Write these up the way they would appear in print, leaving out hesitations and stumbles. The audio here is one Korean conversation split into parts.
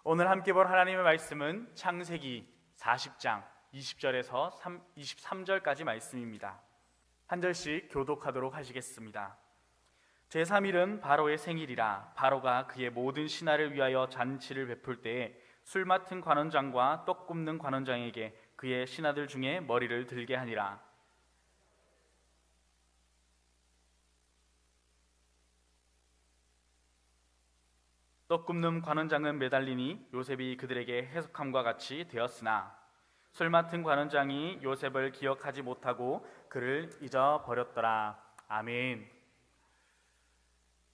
오늘 함께 볼 하나님의 말씀은 창세기 40장 20절에서 23절까지 말씀입니다. 한 절씩 교독하도록 하시겠습니다. 제3일은 바로의 생일이라 바로가 그의 모든 신하를 위하여 잔치를 베풀 때에 술 맡은 관원장과 떡 굽는 관원장에게 그의 신하들 중에 머리를 들게 하니라. 떡 굽는 관원장은 매달리니 요셉이 그들에게 해석함과 같이 되었으나 술 맡은 관원장이 요셉을 기억하지 못하고 그를 잊어버렸더라. 아멘.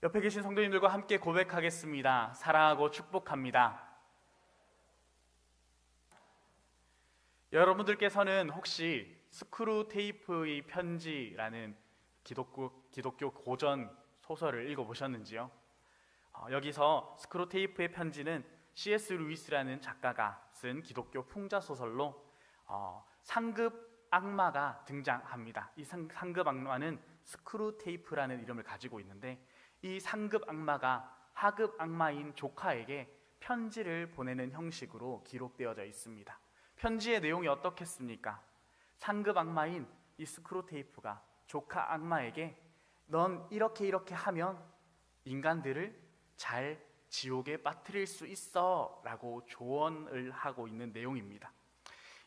옆에 계신 성도님들과 함께 고백하겠습니다. 사랑하고 축복합니다. 여러분들께서는 혹시 스크루테이프의 편지라는 기독교 고전 소설을 읽어보셨는지요? 여기서 스크루테이프의 편지는 C.S. 루이스라는 작가가 쓴 기독교 풍자소설로 상급 악마가 등장합니다. 이 상급 악마는 스크루테이프라는 이름을 가지고 있는데 이 상급 악마가 하급 악마인 조카에게 편지를 보내는 형식으로 기록되어져 있습니다. 편지의 내용이 어떻겠습니까? 상급 악마인 이 스크루테이프가 조카 악마에게 넌 이렇게 하면 인간들을 잘 지옥에 빠뜨릴 수 있어 라고 조언을 하고 있는 내용입니다.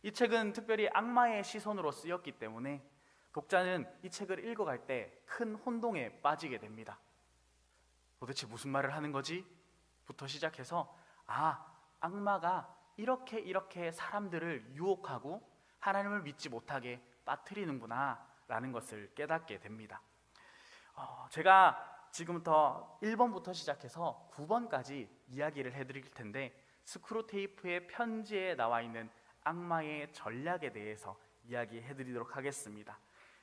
이 책은 특별히 악마의 시선으로 쓰였기 때문에 독자는 이 책을 읽어갈 때 큰 혼동에 빠지게 됩니다. 도대체 무슨 말을 하는 거지? 부터 시작해서 악마가 이렇게 사람들을 유혹하고 하나님을 믿지 못하게 빠뜨리는구나 라는 것을 깨닫게 됩니다. 제가 지금부터 1번부터 시작해서 9번까지 이야기를 해드릴 텐데 스크루테이프의 편지에 나와 있는 악마의 전략에 대해서 이야기해드리도록 하겠습니다.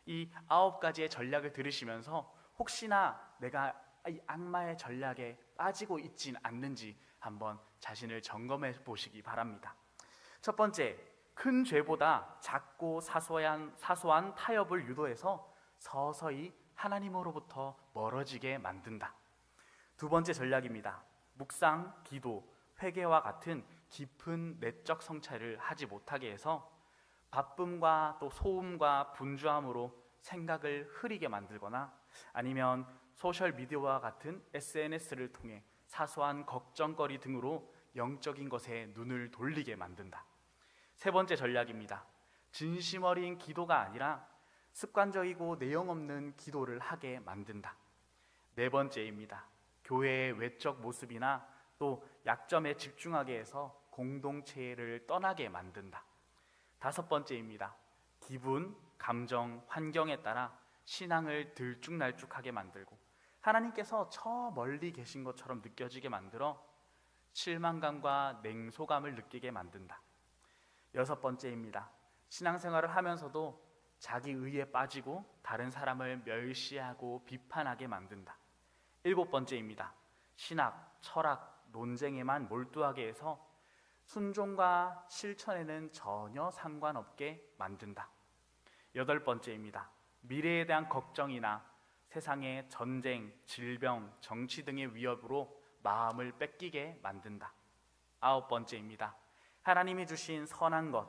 이 9가지의 전략을 들으시면서 혹시나 내가 이 악마의 전략에 빠지고 있진 않는지 한번 자신을 점검해 보시기 바랍니다. 첫 번째, 큰 죄보다 작고 사소한 타협을 유도해서 서서히 하나님으로부터 멀어지게 만든다. 두 번째 전략입니다. 묵상, 기도, 회개와 같은 깊은 내적 성찰을 하지 못하게 해서 바쁨과 또 소음과 분주함으로 생각을 흐리게 만들거나 아니면 소셜미디어와 같은 SNS를 통해 사소한 걱정거리 등으로 영적인 것에 눈을 돌리게 만든다. 세 번째 전략입니다. 진심 어린 기도가 아니라 습관적이고 내용 없는 기도를 하게 만든다. 네 번째입니다. 교회의 외적 모습이나 또 약점에 집중하게 해서 공동체를 떠나게 만든다. 다섯 번째입니다. 기분, 감정, 환경에 따라 신앙을 들쭉날쭉하게 만들고 하나님께서 저 멀리 계신 것처럼 느껴지게 만들어 실망감과 냉소감을 느끼게 만든다. 여섯 번째입니다. 신앙생활을 하면서도 자기 의에 빠지고 다른 사람을 멸시하고 비판하게 만든다. 일곱 번째입니다. 신학, 철학, 논쟁에만 몰두하게 해서 순종과 실천에는 전혀 상관없게 만든다. 여덟 번째입니다. 미래에 대한 걱정이나 세상의 전쟁, 질병, 정치 등의 위협으로 마음을 뺏기게 만든다. 아홉 번째입니다. 하나님이 주신 선한 것,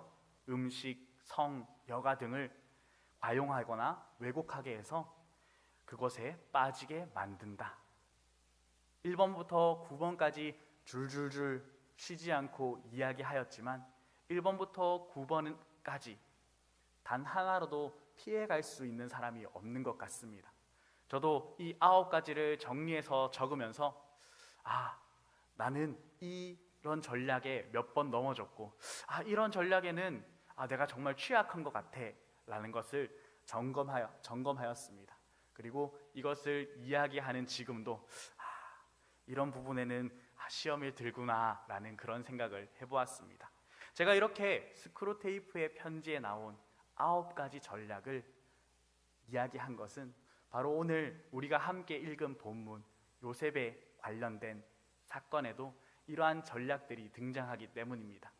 음식, 성, 여가 등을 과용하거나 왜곡하게 해서 그것에 빠지게 만든다. 1번부터 9번까지 줄줄줄 쉬지 않고 이야기하였지만 1번부터 9번까지 단 하나로도 피해갈 수 있는 사람이 없는 것 같습니다. 저도 이 9가지를 정리해서 적으면서 나는 이런 전략에 몇 번 넘어졌고 이런 전략에는 내가 정말 취약한 것 같아 라는 것을 점검하였습니다. 그리고 이것을 이야기하는 지금도 이런 부분에는 시험이 들구나 라는 그런 생각을 해보았습니다. 제가 이렇게 스크루테이프의 편지에 나온 9가지 전략을 이야기한 것은 바로 오늘 우리가 함께 읽은 본문 요셉에 관련된 사건에도 이러한 전략들이 등장하기 때문입니다.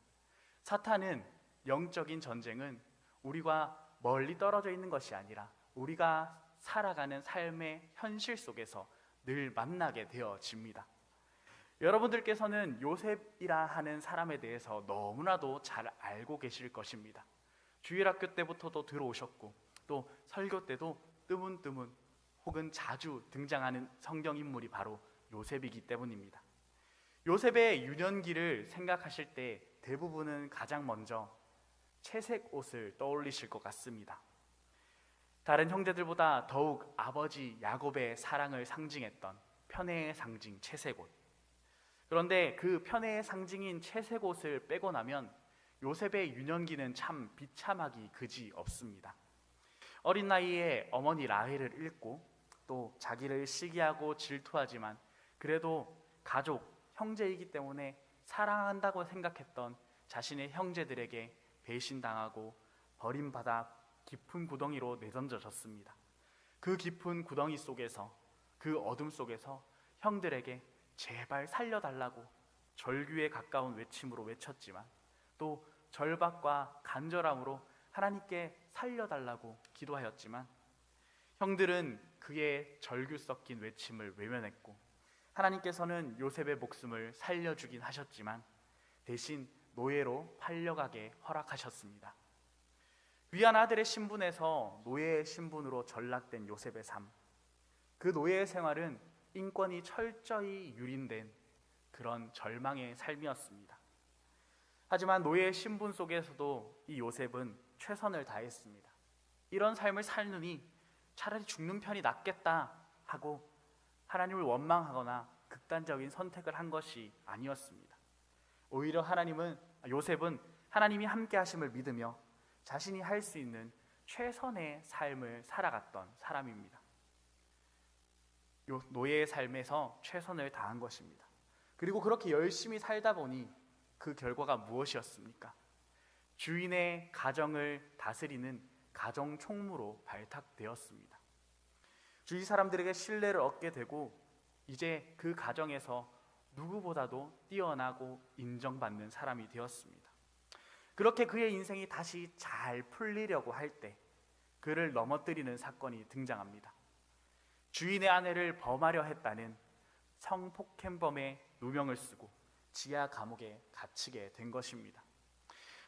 사탄은 영적인 전쟁은 우리가 멀리 떨어져 있는 것이 아니라 우리가 살아가는 삶의 현실 속에서 늘 만나게 되어집니다. 여러분들께서는 요셉이라 하는 사람에 대해서 너무나도 잘 알고 계실 것입니다. 주일학교 때부터도 들어오셨고 또 설교 때도 뜨문뜨문 혹은 자주 등장하는 성경 인물이 바로 요셉이기 때문입니다. 요셉의 유년기를 생각하실 때 대부분은 가장 먼저 채색 옷을 떠올리실 것 같습니다. 다른 형제들보다 더욱 아버지 야곱의 사랑을 상징했던 편애의 상징 채색 옷. 그런데 그 편애의 상징인 채색 옷을 빼고 나면 요셉의 유년기는 참 비참하기 그지 없습니다. 어린 나이에 어머니 라헬을 잃고 또 자기를 시기하고 질투하지만 그래도 가족, 형제이기 때문에 사랑한다고 생각했던 자신의 형제들에게 배신당하고 버림받아 깊은 구덩이로 내던져졌습니다. 그 깊은 구덩이 속에서, 그 어둠 속에서 형들에게 제발 살려달라고 절규에 가까운 외침으로 외쳤지만 또 절박과 간절함으로 하나님께 살려달라고 기도하였지만 형들은 그의 절규 섞인 외침을 외면했고 하나님께서는 요셉의 목숨을 살려주긴 하셨지만 대신 노예로 팔려가게 허락하셨습니다. 위안 아들의 신분에서 노예의 신분으로 전락된 요셉의 삶, 그 노예의 생활은 인권이 철저히 유린된 그런 절망의 삶이었습니다. 하지만 노예의 신분 속에서도 이 요셉은 최선을 다했습니다. 이런 삶을 살느니 차라리 죽는 편이 낫겠다 하고 하나님을 원망하거나 극단적인 선택을 한 것이 아니었습니다. 오히려 요셉은 하나님이 함께 하심을 믿으며 자신이 할 수 있는 최선의 삶을 살아갔던 사람입니다. 노예의 삶에서 최선을 다한 것입니다. 그리고 그렇게 열심히 살다 보니 그 결과가 무엇이었습니까? 주인의 가정을 다스리는 가정 총무로 발탁되었습니다. 주위 사람들에게 신뢰를 얻게 되고 이제 그 가정에서 누구보다도 뛰어나고 인정받는 사람이 되었습니다. 그렇게 그의 인생이 다시 잘 풀리려고 할 때 그를 넘어뜨리는 사건이 등장합니다. 주인의 아내를 범하려 했다는 성폭행범의 누명을 쓰고 지하 감옥에 갇히게 된 것입니다.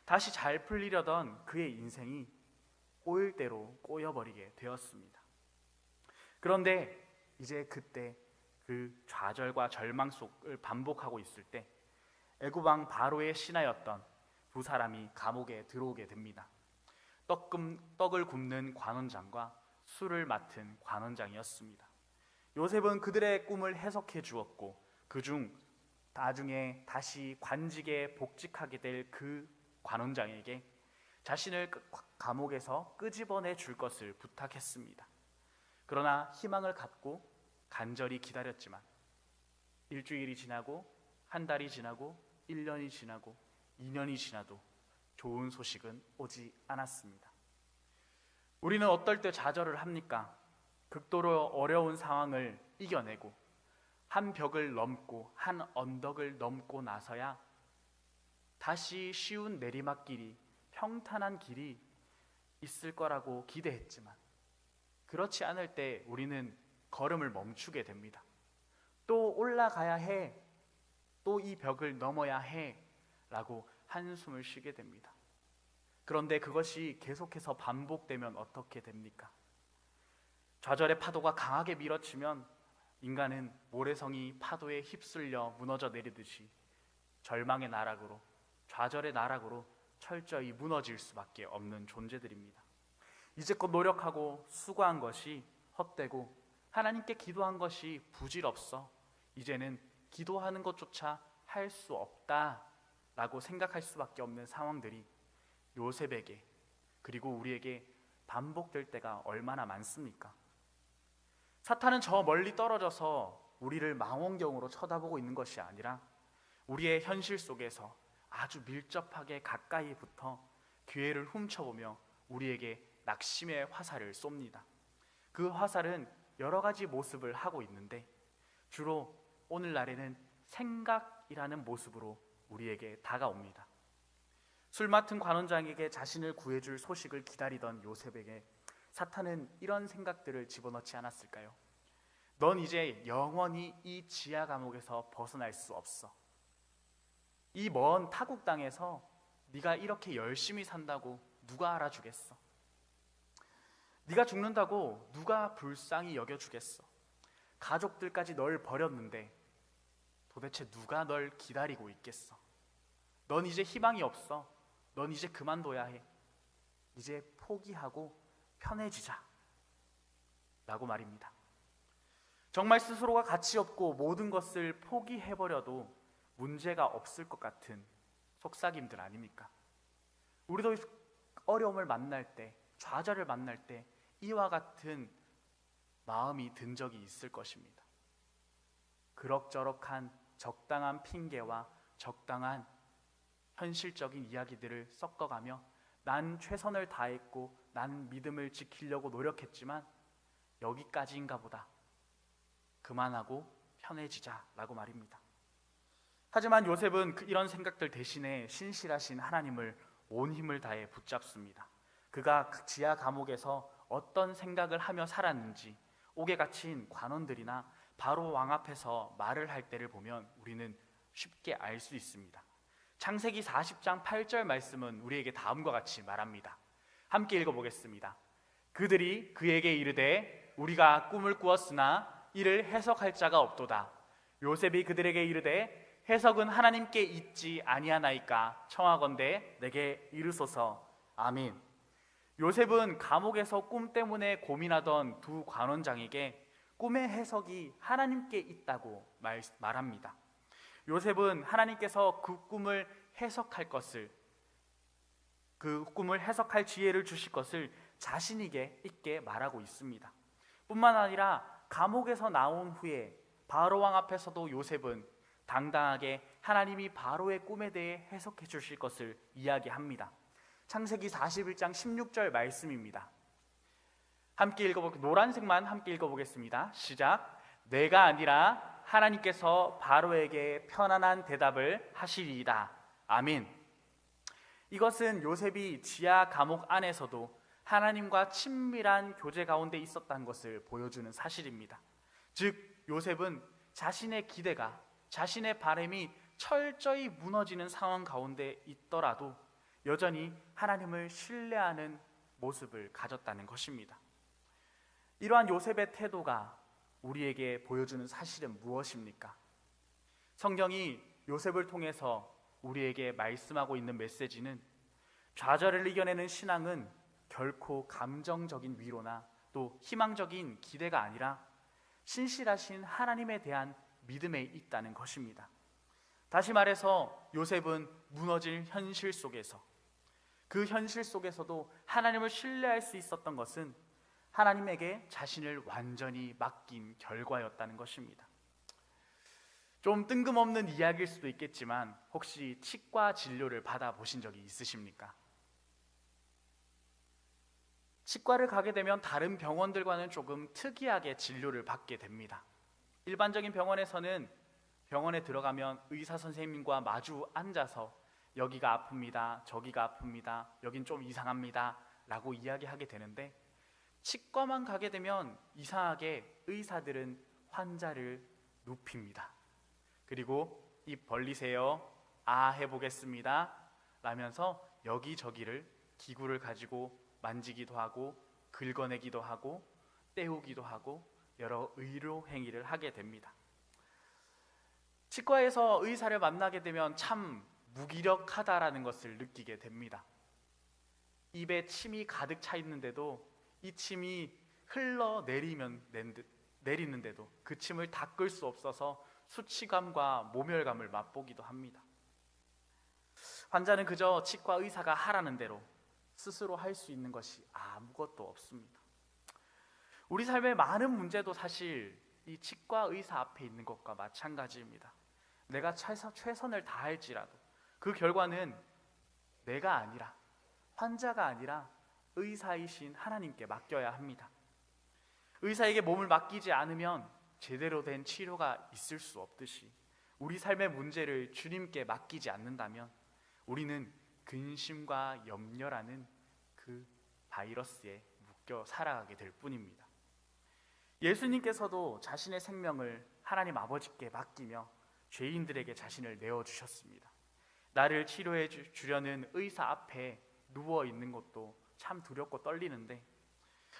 다시 잘 풀리려던 그의 인생이 꼬일 대로 꼬여버리게 되었습니다. 그런데 이제 그때 그 좌절과 절망 속을 반복하고 있을 때 애굽 왕 바로의 신하였던 두 사람이 감옥에 들어오게 됩니다. 떡을 굽는 관원장과 술을 맡은 관원장이었습니다. 요셉은 그들의 꿈을 해석해 주었고 그중 나중에 다시 관직에 복직하게 될 그 관원장에게 자신을 감옥에서 끄집어내 줄 것을 부탁했습니다. 그러나 희망을 갖고 간절히 기다렸지만 일주일이 지나고 한 달이 지나고 1년이 지나고 2년이 지나도 좋은 소식은 오지 않았습니다. 우리는 어떨 때 좌절을 합니까? 극도로 어려운 상황을 이겨내고 한 벽을 넘고 한 언덕을 넘고 나서야 다시 쉬운 내리막길이 평탄한 길이 있을 거라고 기대했지만 그렇지 않을 때 우리는 걸음을 멈추게 됩니다. 또 올라가야 해, 또 이 벽을 넘어야 해 라고 한숨을 쉬게 됩니다. 그런데 그것이 계속해서 반복되면 어떻게 됩니까? 좌절의 파도가 강하게 밀어치면 인간은 모래성이 파도에 휩쓸려 무너져 내리듯이 절망의 나락으로, 좌절의 나락으로 철저히 무너질 수밖에 없는 존재들입니다. 이제껏 노력하고 수고한 것이 헛되고 하나님께 기도한 것이 부질없어 이제는 기도하는 것조차 할 수 없다라고 생각할 수밖에 없는 상황들이 요셉에게 그리고 우리에게 반복될 때가 얼마나 많습니까? 사탄은 저 멀리 떨어져서 우리를 망원경으로 쳐다보고 있는 것이 아니라 우리의 현실 속에서 아주 밀접하게 가까이 붙어 기회를 훔쳐보며 우리에게 낙심의 화살을 쏩니다. 그 화살은 여러 가지 모습을 하고 있는데 주로 오늘날에는 생각이라는 모습으로 우리에게 다가옵니다. 술 맡은 관원장에게 자신을 구해줄 소식을 기다리던 요셉에게 사탄은 이런 생각들을 집어넣지 않았을까요? 넌 이제 영원히 이 지하 감옥에서 벗어날 수 없어. 이 먼 타국 땅에서 네가 이렇게 열심히 산다고 누가 알아주겠어? 네가 죽는다고 누가 불쌍히 여겨주겠어? 가족들까지 널 버렸는데 도대체 누가 널 기다리고 있겠어? 넌 이제 희망이 없어. 넌 이제 그만둬야 해. 이제 포기하고 편해지자 라고 말입니다. 정말 스스로가 가치 없고 모든 것을 포기해버려도 문제가 없을 것 같은 속삭임들 아닙니까? 우리도 어려움을 만날 때, 좌절을 만날 때 이와 같은 마음이 든 적이 있을 것입니다. 그럭저럭한 적당한 핑계와 적당한 현실적인 이야기들을 섞어가며 난 최선을 다했고 난 믿음을 지키려고 노력했지만 여기까지인가 보다. 그만하고 편해지자라고 말입니다. 하지만 요셉은 이런 생각들 대신에 신실하신 하나님을 온 힘을 다해 붙잡습니다. 그가 지하 감옥에서 어떤 생각을 하며 살았는지 옥에 갇힌 관원들이나 바로 왕 앞에서 말을 할 때를 보면 우리는 쉽게 알 수 있습니다. 창세기 40장 8절 말씀은 우리에게 다음과 같이 말합니다. 함께 읽어보겠습니다. 그들이 그에게 이르되 우리가 꿈을 꾸었으나 이를 해석할 자가 없도다. 요셉이 그들에게 이르되 해석은 하나님께 있지 아니하나이까 청하건대 내게 이르소서. 아멘. 요셉은 감옥에서 꿈 때문에 고민하던 두 관원장에게 꿈의 해석이 하나님께 있다고 말합니다. 요셉은 하나님께서 그 꿈을 해석할 것을, 그 꿈을 해석할 지혜를 주실 것을 자신에게 있게 말하고 있습니다. 뿐만 아니라 감옥에서 나온 후에 바로 왕 앞에서도 요셉은 당당하게 하나님이 바로의 꿈에 대해 해석해 주실 것을 이야기합니다. 창세기 41장 16절 말씀입니다. 노란색만 함께 읽어보겠습니다. 시작. 내가 아니라 하나님께서 바로에게 편안한 대답을 하시리이다. 아멘. 이것은 요셉이 지하 감옥 안에서도 하나님과 친밀한 교제 가운데 있었다는 것을 보여주는 사실입니다. 즉 요셉은 자신의 기대가, 자신의 바람이 철저히 무너지는 상황 가운데 있더라도 여전히 하나님을 신뢰하는 모습을 가졌다는 것입니다. 이러한 요셉의 태도가 우리에게 보여주는 사실은 무엇입니까? 성경이 요셉을 통해서 우리에게 말씀하고 있는 메시지는 좌절을 이겨내는 신앙은 결코 감정적인 위로나 또 희망적인 기대가 아니라 신실하신 하나님에 대한 믿음에 있다는 것입니다. 다시 말해서 요셉은 무너질 현실 속에서, 그 현실 속에서도 하나님을 신뢰할 수 있었던 것은 하나님에게 자신을 완전히 맡긴 결과였다는 것입니다. 좀 뜬금없는 이야기일 수도 있겠지만 혹시 치과 진료를 받아보신 적이 있으십니까? 치과를 가게 되면 다른 병원들과는 조금 특이하게 진료를 받게 됩니다. 일반적인 병원에서는 병원에 들어가면 의사 선생님과 마주 앉아서 여기가 아픕니다, 저기가 아픕니다, 여긴 좀 이상합니다 라고 이야기하게 되는데, 치과만 가게 되면 이상하게 의사들은 환자를 눕힙니다. 그리고 입 벌리세요, 아 해보겠습니다 라면서 여기저기를 기구를 가지고 만지기도 하고 긁어내기도 하고 떼우기도 하고 여러 의료 행위를 하게 됩니다. 치과에서 의사를 만나게 되면 참 무기력하다라는 것을 느끼게 됩니다. 입에 침이 가득 차 있는데도 이 침이 내리는데도 그 침을 닦을 수 없어서 수치감과 모멸감을 맛보기도 합니다. 환자는 그저 치과 의사가 하라는 대로 스스로 할 수 있는 것이 아무것도 없습니다. 우리 삶의 많은 문제도 사실 이 치과 의사 앞에 있는 것과 마찬가지입니다. 내가 최선을 다할지라도 그 결과는 내가 아니라, 환자가 아니라 의사이신 하나님께 맡겨야 합니다. 의사에게 몸을 맡기지 않으면 제대로 된 치료가 있을 수 없듯이 우리 삶의 문제를 주님께 맡기지 않는다면 우리는 근심과 염려라는 그 바이러스에 묶여 살아가게 될 뿐입니다. 예수님께서도 자신의 생명을 하나님 아버지께 맡기며 죄인들에게 자신을 내어주셨습니다. 나를 치료해 주려는 의사 앞에 누워 있는 것도 참 두렵고 떨리는데,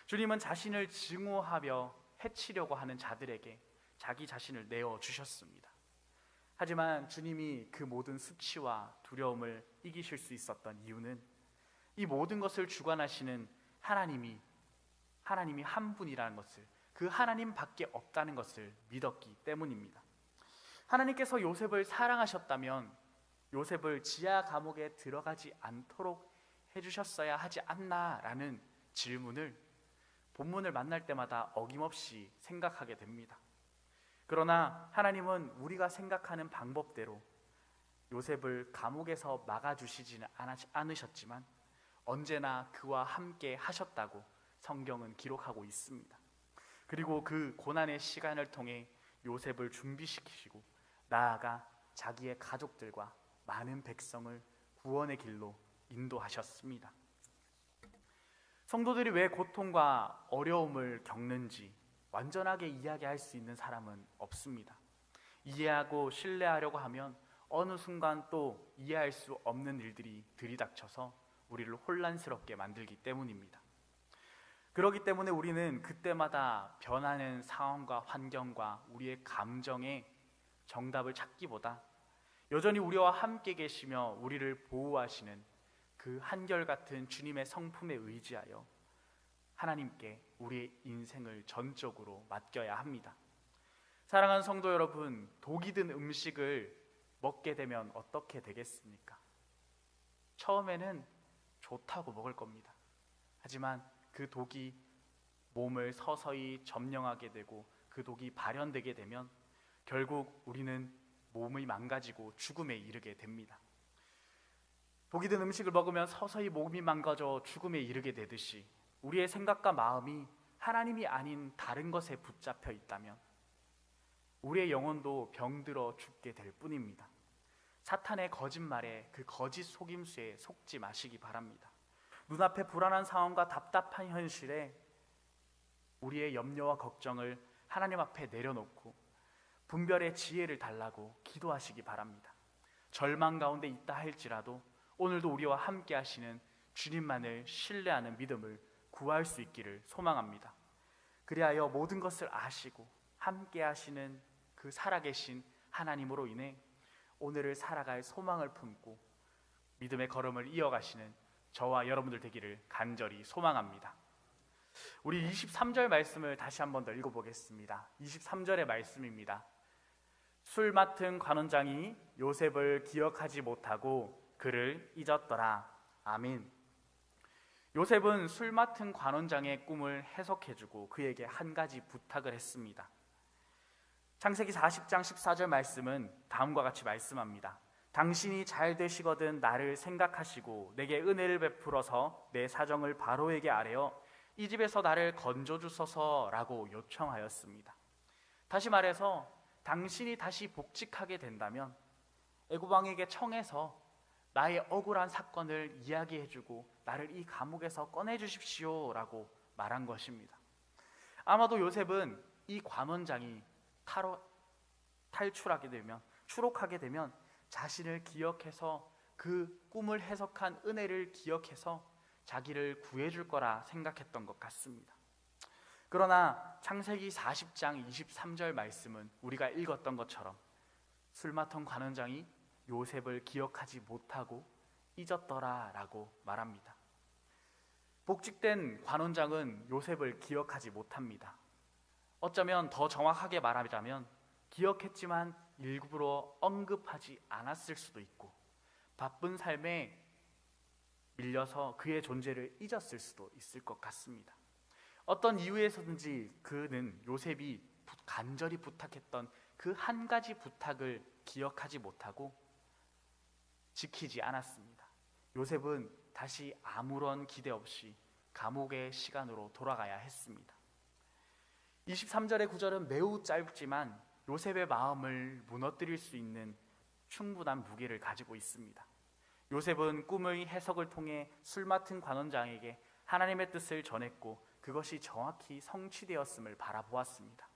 주님은 자신을 증오하며 해치려고 하는 자들에게 자기 자신을 내어주셨습니다. 하지만 주님이 그 모든 수치와 두려움을 이기실 수 있었던 이유는 이 모든 것을 주관하시는 하나님이 한 분이라는 것을, 그 하나님밖에 없다는 것을 믿었기 때문입니다. 하나님께서 요셉을 사랑하셨다면 요셉을 지하 감옥에 들어가지 않도록 해주셨어야 하지 않나라는 질문을 본문을 만날 때마다 어김없이 생각하게 됩니다. 그러나 하나님은 우리가 생각하는 방법대로 요셉을 감옥에서 막아주시지는 않으셨지만 언제나 그와 함께 하셨다고 성경은 기록하고 있습니다. 그리고 그 고난의 시간을 통해 요셉을 준비시키시고 나아가 자기의 가족들과 많은 백성을 구원의 길로 인도하셨습니다. 성도들이 왜 고통과 어려움을 겪는지 완전하게 이야기할 수 있는 사람은 없습니다. 이해하고 신뢰하려고 하면 어느 순간 또 이해할 수 없는 일들이 들이닥쳐서 우리를 혼란스럽게 만들기 때문입니다. 그렇기 때문에 우리는 그때마다 변하는 상황과 환경과 우리의 감정에 정답을 찾기보다 여전히 우리와 함께 계시며 우리를 보호하시는 그 한결같은 주님의 성품에 의지하여 하나님께 우리의 인생을 전적으로 맡겨야 합니다. 사랑하는 성도 여러분, 독이 든 음식을 먹게 되면 어떻게 되겠습니까? 처음에는 좋다고 먹을 겁니다. 하지만 그 독이 몸을 서서히 점령하게 되고 그 독이 발현되게 되면 결국 우리는 몸이 망가지고 죽음에 이르게 됩니다. 독이 든 음식을 먹으면 서서히 몸이 망가져 죽음에 이르게 되듯이 우리의 생각과 마음이 하나님이 아닌 다른 것에 붙잡혀 있다면 우리의 영혼도 병들어 죽게 될 뿐입니다. 사탄의 거짓말에, 그 거짓 속임수에 속지 마시기 바랍니다. 눈앞에 불안한 상황과 답답한 현실에 우리의 염려와 걱정을 하나님 앞에 내려놓고 분별의 지혜를 달라고 기도하시기 바랍니다. 절망 가운데 있다 할지라도 오늘도 우리와 함께 하시는 주님만을 신뢰하는 믿음을 구할 수 있기를 소망합니다. 그리하여 모든 것을 아시고 함께 하시는 그 살아계신 하나님으로 인해 오늘을 살아갈 소망을 품고 믿음의 걸음을 이어가시는 저와 여러분들 되기를 간절히 소망합니다. 우리 23절 말씀을 다시 한 번 더 읽어보겠습니다. 23절의 말씀입니다. 술 맡은 관원장이 요셉을 기억하지 못하고 그를 잊었더라. 아멘. 요셉은 술 맡은 관원장의 꿈을 해석해주고 그에게 한 가지 부탁을 했습니다. 창세기 40장 14절 말씀은 다음과 같이 말씀합니다. 당신이 잘 되시거든 나를 생각하시고 내게 은혜를 베풀어서 내 사정을 바로에게 아뢰어 이 집에서 나를 건져주소서라고 요청하였습니다. 다시 말해서 당신이 다시 복직하게 된다면 애고방에게 청해서 나의 억울한 사건을 이야기해주고 나를 이 감옥에서 꺼내주십시오 라고 말한 것입니다. 아마도 요셉은 이 관원장이 추록하게 되면 자신을 기억해서 그 꿈을 해석한 은혜를 기억해서 자기를 구해줄 거라 생각했던 것 같습니다. 그러나 창세기 40장 23절 말씀은 우리가 읽었던 것처럼 술 맡은 관원장이 요셉을 기억하지 못하고 잊었더라 라고 말합니다. 복직된 관원장은 요셉을 기억하지 못합니다. 어쩌면 더 정확하게 말하자면 기억했지만 일부러 언급하지 않았을 수도 있고 바쁜 삶에 밀려서 그의 존재를 잊었을 수도 있을 것 같습니다. 어떤 이유에서든지 그는 요셉이 간절히 부탁했던 그 한 가지 부탁을 기억하지 못하고 지키지 않았습니다. 요셉은 다시 아무런 기대 없이 감옥의 시간으로 돌아가야 했습니다. 23절의 구절은 매우 짧지만 요셉의 마음을 무너뜨릴 수 있는 충분한 무게를 가지고 있습니다. 요셉은 꿈의 해석을 통해 술 맡은 관원장에게 하나님의 뜻을 전했고 그것이 정확히 성취되었음을 바라보았습니다.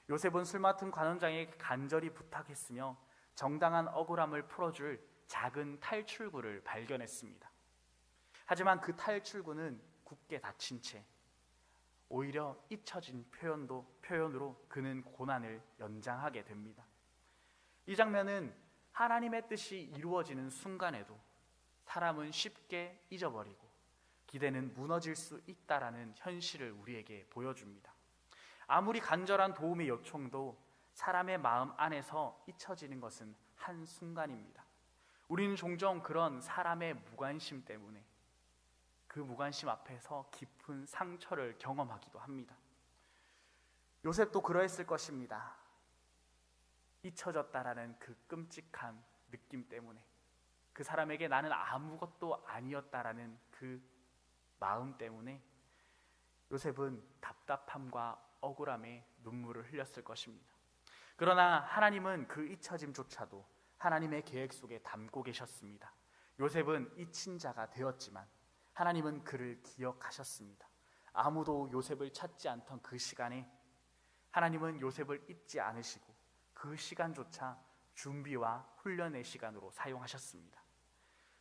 요셉은 술 맡은 관원장에게 간절히 부탁했으며 정당한 억울함을 풀어줄 작은 탈출구를 발견했습니다. 하지만 그 탈출구는 굳게 닫힌 채 오히려 잊혀진 표현으로 그는 고난을 연장하게 됩니다. 이 장면은 하나님의 뜻이 이루어지는 순간에도 사람은 쉽게 잊어버리고 기대는 무너질 수 있다라는 현실을 우리에게 보여줍니다. 아무리 간절한 도움의 요청도 사람의 마음 안에서 잊혀지는 것은 한순간입니다. 우리는 종종 그런 사람의 무관심 때문에 그 무관심 앞에서 깊은 상처를 경험하기도 합니다. 요셉도 그러했을 것입니다. 잊혀졌다라는 그 끔찍한 느낌 때문에, 그 사람에게 나는 아무것도 아니었다라는 그 마음 때문에 요셉은 답답함과 억울함에 눈물을 흘렸을 것입니다. 그러나 하나님은 그 잊혀짐조차도 하나님의 계획 속에 담고 계셨습니다. 요셉은 잊힌 자가 되었지만 하나님은 그를 기억하셨습니다. 아무도 요셉을 찾지 않던 그 시간에 하나님은 요셉을 잊지 않으시고 그 시간조차 준비와 훈련의 시간으로 사용하셨습니다.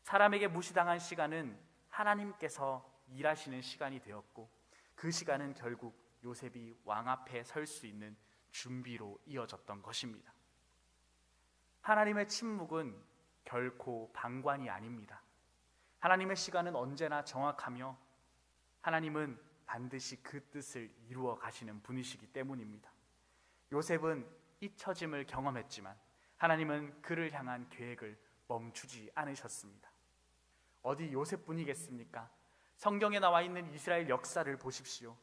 사람에게 무시당한 시간은 하나님께서 일하시는 시간이 되었고, 그 시간은 결국 요셉이 왕 앞에 설 수 있는 준비로 이어졌던 것입니다. 하나님의 침묵은 결코 방관이 아닙니다. 하나님의 시간은 언제나 정확하며 하나님은 반드시 그 뜻을 이루어 가시는 분이시기 때문입니다. 요셉은 잊혀짐을 경험했지만 하나님은 그를 향한 계획을 멈추지 않으셨습니다. 어디 요셉뿐이겠습니까? 성경에 나와 있는 이스라엘 역사를 보십시오.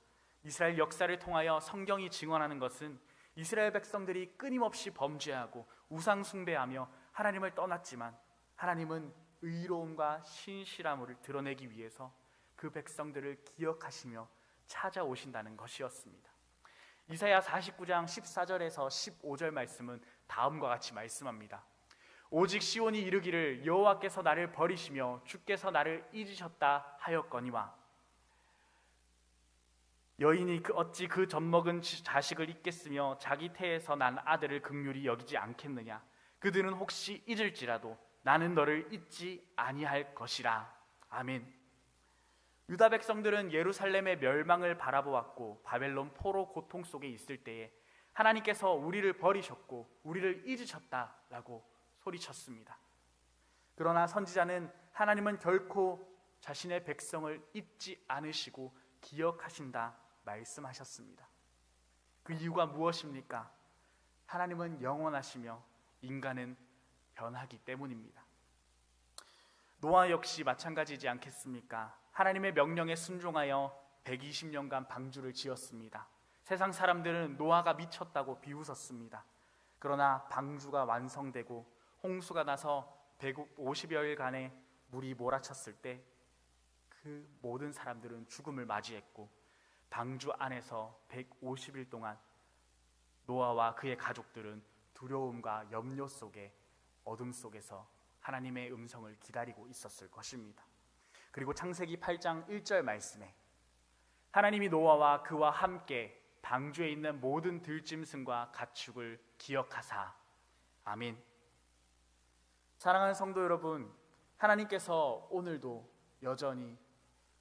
이스라엘 역사를 통하여 성경이 증언하는 것은 이스라엘 백성들이 끊임없이 범죄하고 우상 숭배하며 하나님을 떠났지만 하나님은 의로움과 신실함을 드러내기 위해서 그 백성들을 기억하시며 찾아오신다는 것이었습니다. 이사야 49장 14절에서 15절 말씀은 다음과 같이 말씀합니다. 오직 시온이 이르기를 여호와께서 나를 버리시며 주께서 나를 잊으셨다 하였거니와 여인이 어찌 그 젖먹은 자식을 잊겠으며 자기 태에서 난 아들을 긍휼히 여기지 않겠느냐. 그들은 혹시 잊을지라도 나는 너를 잊지 아니할 것이라. 아멘. 유다 백성들은 예루살렘의 멸망을 바라보았고 바벨론 포로 고통 속에 있을 때에 하나님께서 우리를 버리셨고 우리를 잊으셨다라고 소리쳤습니다. 그러나 선지자는 하나님은 결코 자신의 백성을 잊지 않으시고 기억하신다 말씀하셨습니다. 그 이유가 무엇입니까? 하나님은 영원하시며 인간은 변하기 때문입니다. 노아 역시 마찬가지지 않겠습니까? 하나님의 명령에 순종하여 120년간 방주를 지었습니다. 세상 사람들은 노아가 미쳤다고 비웃었습니다. 그러나 방주가 완성되고 홍수가 나서 150여일간의 물이 몰아쳤을 때 그 모든 사람들은 죽음을 맞이했고 방주 안에서 150일 동안 노아와 그의 가족들은 두려움과 염려 속에 어둠 속에서 하나님의 음성을 기다리고 있었을 것입니다. 그리고 창세기 8장 1절 말씀에 하나님이 노아와 그와 함께 방주에 있는 모든 들짐승과 가축을 기억하사. 아멘. 사랑하는 성도 여러분, 하나님께서 오늘도 여전히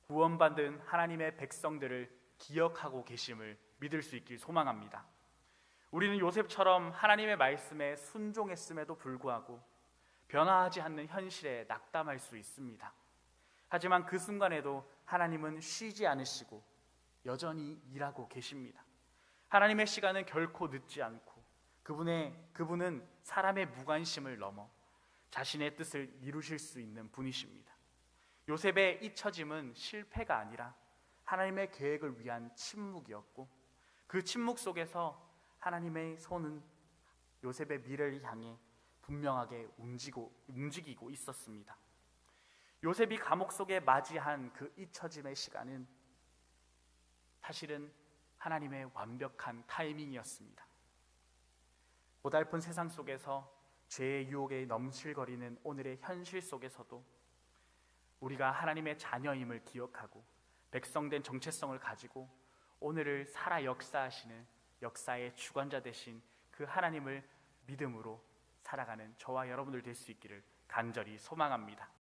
구원받은 하나님의 백성들을 기억하고 계심을 믿을 수 있길 소망합니다. 우리는 요셉처럼 하나님의 말씀에 순종했음에도 불구하고 변화하지 않는 현실에 낙담할 수 있습니다. 하지만 그 순간에도 하나님은 쉬지 않으시고 여전히 일하고 계십니다. 하나님의 시간은 결코 늦지 않고 그분은 사람의 무관심을 넘어 자신의 뜻을 이루실 수 있는 분이십니다. 요셉의 잊혀짐은 실패가 아니라 하나님의 계획을 위한 침묵이었고 그 침묵 속에서 하나님의 손은 요셉의 미래를 향해 분명하게 움직이고 있었습니다. 요셉이 감옥 속에 맞이한 그 잊혀짐의 시간은 사실은 하나님의 완벽한 타이밍이었습니다. 고달픈 세상 속에서 죄의 유혹에 넘실거리는 오늘의 현실 속에서도 우리가 하나님의 자녀임을 기억하고 백성된 정체성을 가지고 오늘을 살아 역사하시는 역사의 주관자 되신 그 하나님을 믿음으로 살아가는 저와 여러분들 될 수 있기를 간절히 소망합니다.